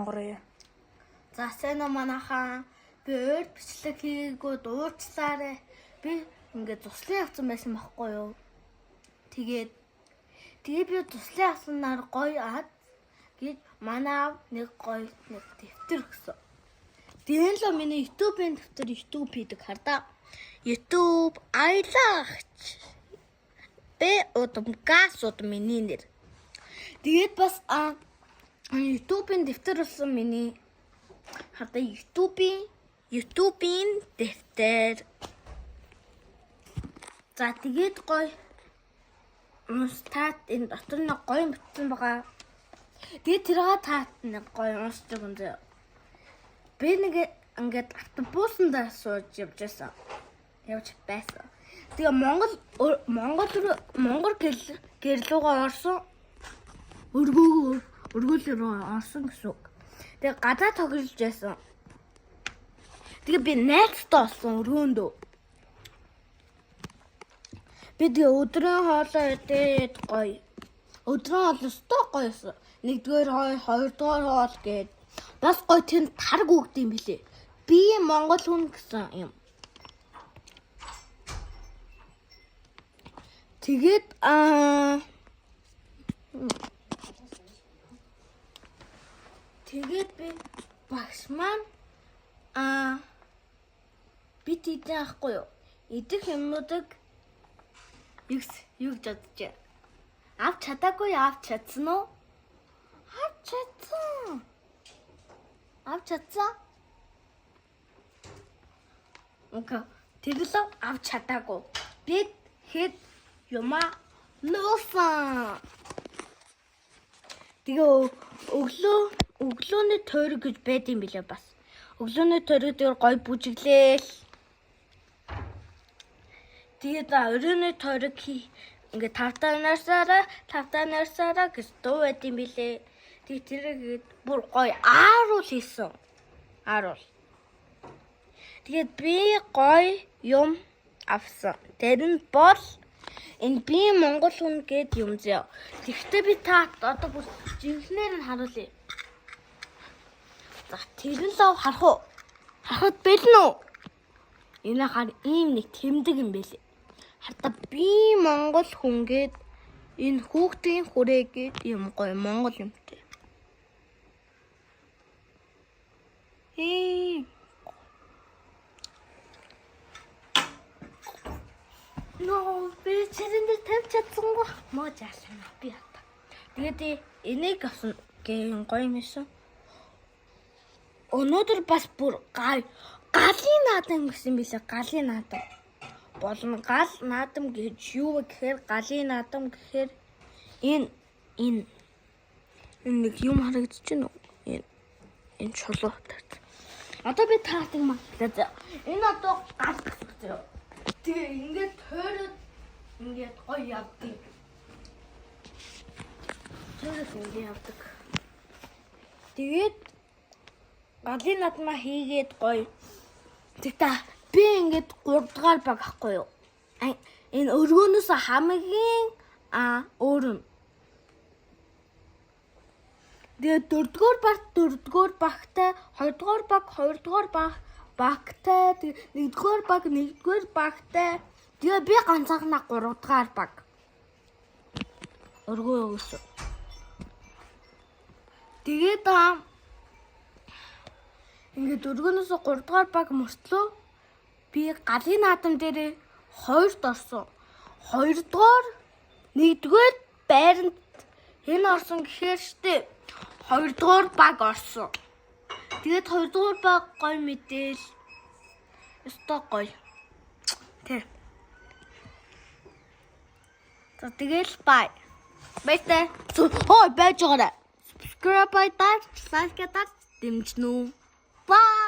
сонгорё. За сайн уу манайхан. Би өөр бичлэг хийгээгүй дуурчлаарэ. Би ингээд туслан явсан байсан байхгүй юу? Тэгээд би туслан явсанаар гоё ад гээд манай нэг гоё нэг дэвтэр өгсөн. Тэгээд л миний YouTube-ийн дэвтэр YouTube хийдэг хардаа. YouTube аялагч. Бэ удам газ удам миний нэр. Тэгээд бас YouTube-ийн дэвтэр болсон миний хардаа YouTube-ийн дэвтэр. За тэгээд гоё унстаад энэ дотор нэг гоё бүтсэн байгаа. Тэгээд тэргээ таат нэг гоё унсдаг юм зөө. Би нэг ингээд автобусандаа сууж явж байсан. Тэгээ Монгол гэрлүүгээ орсон. Өргөөл рүү орсон гэсэн үг. Тэгээ гадаа тоглож байсан. Тэгээ би найзтай болсон өргөөндөө. Би тэгээ өдрийн хоолоо идээд гоё. Өдрийн хоол өстой гоёсэн. Нэгдүгээр хоол, хоёрдугаар хоол гээд бас гоё тэнд тарг өгд юм билээ. Би Монгол хүн гэсэн юм. Тэгээд би багш маань бид идэх ахгүй юу? Идэх юмнуудыг юу гэж бодож байна? Авч чадаагүй авч чадсан уу? Авч чадсан. Окей. Тэгэлээ авч чадаагүй. Бид хэд юма нуусан. Тэгээ өглөөний тойрог гэж байд юм билээ бас. Өглөөний тойрог дээр гой бүжиглээл. Тэгээд оройны тойрог ингээд тавтаа нарсараа гэж дуу байд юм билээ. Тэгээд тэрийг бүр гой ааруул хийсэн. Ааруул. Тэгээд би гой юм авсан. Тэр нь бол энэ би Монгол хүн гээд юм зөө. Тэгвэл би та одоо бүр жинхнээр нь харуулъя. За тэр нь лав харах уу? Харахад бэлэн үү? Энэ хар ийм нэг тэмдэг юм бэлээ. Хардаа би Монгол хүн гээд энэ хүүхдийн хүрээ гээд юм гоё Монгол юмтэй. No, би чирэндээ тавьж чадсангүй. Моо жаасан би ята. Тэгээд энийг авсан гэн гоё юм шиг. Өнөөдөр бас бүр галын наадам гэсэн билээ. Галын наадам. Болон гал наадам гэж юу вэ гэхээр галын наадам гэхээр энэ нэг юм харагдаж байна уу? Энэ чулуу. Одоо би таатыг маглаа. Энэ одоо гал гэсэн. Тэгээ ингээд тойроод ингээд гоё явдаг. Тэгээд галын наадмаа хийгээд гоё. Тэгтээ би ингээд 3 дугаар баг ахгүй юу? Энэ өргөөнөөс хамгийн өөр юм. Тэгээд 4 дугаар багтай, 2 дугаар баг, 2 дугаар багтай, 1 дугаар баг, 1 дугаар багтай. Тэгээ би ганцаархнаа 3 дугаар баг. Өргөө өгсөн. Тэгээд ингээд өргөөнөөс 3 дугаар баг мөртлөө би галын наадам дээр 2-т орсон. 2 дугаар 1 дугаар байранд энэ орсон гэхээр штэ 2 дугаар баг орсон. Тэгээд 2 дугаар баг гоё мэдээл. Өстой гоё. Тэ. За тэгэл бай. Баяртай. Хой байж байгаарай. Subscribe-аар, like-аар дэмжнэ үү? Bye.